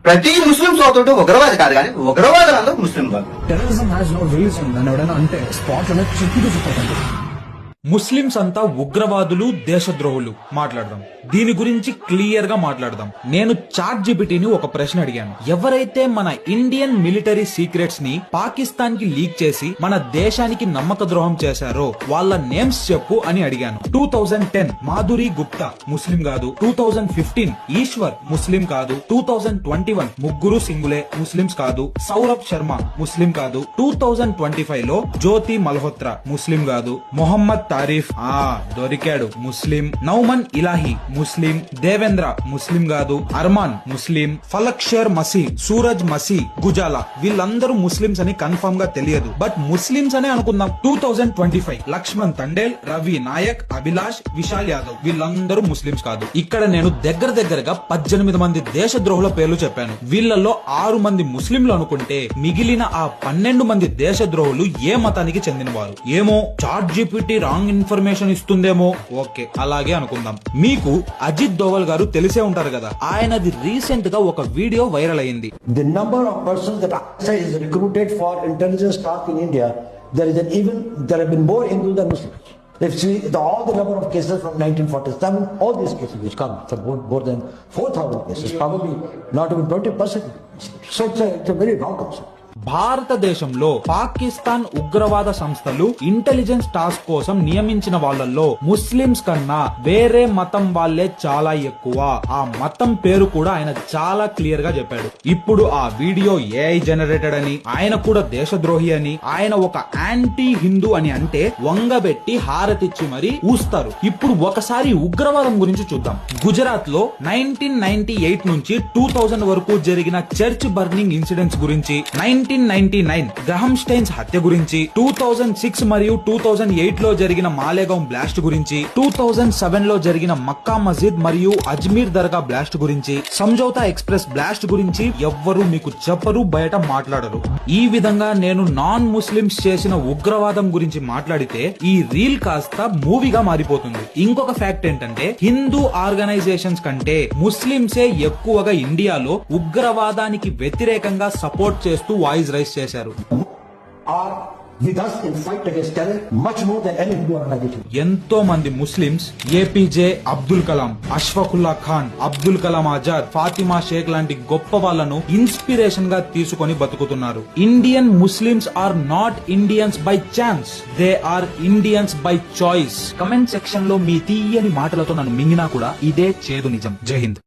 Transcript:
ప్రతి ముస్లిం సోదరుడు ఉగ్రవాది కాదు, కానీ ఉగ్రవాదులు అందరూ ముస్లిం కాదు. టెర్రరిజం హ్యాస్ నో రిలీజన్ అని ఎవడైనా అంటే స్పాట్ అనేది చెప్పి ముస్లింస్ అంతా ఉగ్రవాదులు, దేశద్రోహులు మాట్లాడదాం. దీని గురించి క్లియర్ గా మాట్లాడదాం. నేను చాట్ జిపిటిని ఒక ప్రశ్న అడిగాను. ఎవరైతే మన ఇండియన్ మిలిటరీ సీక్రెట్స్ ని పాకిస్తాన్ కి లీక్ చేసి మన దేశానికి నమ్మక ద్రోహం చేశారో వాళ్ళ నేమ్స్ చెప్పు అని అడిగాను. 2010 మాధురి గుప్తా ముస్లిం కాదు. 2015 ఈశ్వర్ ముస్లిం కాదు. 2021 ముగ్గురు సింగులే ముస్లింస్ కాదు. సౌరభ్ శర్మ ముస్లిం కాదు. 2025 లో జ్యోతి మల్హోత్రా ముస్లిం కాదు. మొహమ్మద్ తారీఫ్ దొరికాడు ముస్లిం. నౌమన్ ఇలాహి ముస్లిం. దేవేంద్ర ముస్లిం కాదు. అర్మాన్ ముస్లిం. ఫలక్ షేర్ మసీ, సూరజ్ మసీ, గుజాలా వీళ్ళందరూ ముస్లింస్ అని కన్ఫర్మ్ గా తెలియదు, బట్ ముస్లింస్ అనే అనుకుందాం. 2025 లక్ష్మణ్ తండేల్, రవి నాయక్, అభిలాష్, విశాల్ యాదవ్ వీళ్ళందరూ ముస్లింస్ కాదు. ఇక్కడ నేను దగ్గరగా 18 మంది దేశద్రోహుల పేర్లు చెప్పాను. వీళ్ళలో 6 మంది ముస్లింలు అనుకుంటే మిగిలిన ఆ 12 మంది దేశద్రోహులు ఏ మతానికి చెందినవారు? ఏమో చాట్ జిపిటి రాంగ్ ఇన్ఫర్మేషన్ ఇస్తుందేమో. ఓకే, అలాగే అనుకుందాం. మీకు అజిత్ దోవల్ గారు తెలిసే ఉంటారు కదా, ఆయనది రీసెంట్ గా ఒక వీడియో వైరల్ అయింది. The number of persons that ISI is recruited for intelligence task in India, there have been more Hindus than Muslims. If see all the number of cases from 1947, all these cases which come from more than 4,000 cases, probably not even 20%. So it's a very wrong concept. భారతదేశంలో పాకిస్తాన్ ఉగ్రవాద సంస్థలు intelligence task కోసం నియమించిన వాళ్ళల్లో Muslims కన్నా వేరే మతం వాళ్లే చాలా ఎక్కువ. ఆ మతం పేరు కూడా ఆయన చాలా క్లియర్ గా చెప్పాడు. ఇప్పుడు ఆ వీడియో ఏఐ జనరేటెడ్ అని, ఆయన కూడా దేశద్రోహి అని, ఆయన ఒక యాంటీ హిందూ అని అంటే వంగబెట్టి హారతిచ్చి మరీ ఊస్తారు. ఇప్పుడు ఒకసారి ఉగ్రవాదం గురించి చూద్దాం. గుజరాత్ లో 1998 నుంచి 2000 వరకు జరిగిన చర్చ్ బర్నింగ్ ఇన్సిడెంట్స్ గురించి, 1999 గ్రహం స్టైన్స్ హత్య గురించి, 2006 మరియు 2008 లో జరిగిన మాలేగాం బ్లాస్ట్ గురించి, 2007 లో జరిగిన మక్కా మస్జిద్ మరియు అజ్మీర్ దర్గా బ్లాస్ట్ గురించి, సంజౌతా ఎక్స్ప్రెస్ బ్లాస్ట్ గురించి ఎవ్వరూ మీకు చెప్పరు, బయట మాట్లాడరు. ఈ విధంగా నేను నాన్ ముస్లిమ్స్ చేసిన ఉగ్రవాదం గురించి మాట్లాడితే ఈ రీల్ కాస్త మూవీగా మారిపోతుంది. ఇంకొక ఫ్యాక్ట్ ఏంటంటే హిందూ ఆర్గనైజేషన్స్ కంటే ముస్లింసే ఎక్కువగా ఇండియాలో ఉగ్రవాదానికి వ్యతిరేకంగా సపోర్ట్ చేస్తూ వాయిస్ రైజ్ చేశారు. ఎంతో మంది ముస్లింస్ ఏపీజే అబ్దుల్ కలాం, అష్ఫాకుల్లా ఖాన్, అబ్దుల్ కలాం ఆజాద్, ఫాతిమా షేక్ లాంటి గొప్ప వాళ్ళను ఇన్స్పిరేషన్ గా తీసుకొని బతుకుతున్నారు. Indian Muslims are not Indians by chance, they are Indians by choice. Comment section లో మీ తీయని మాటలతో నన్ను మింగినా కూడా ఇదే చేదు నిజం. జై హింద్.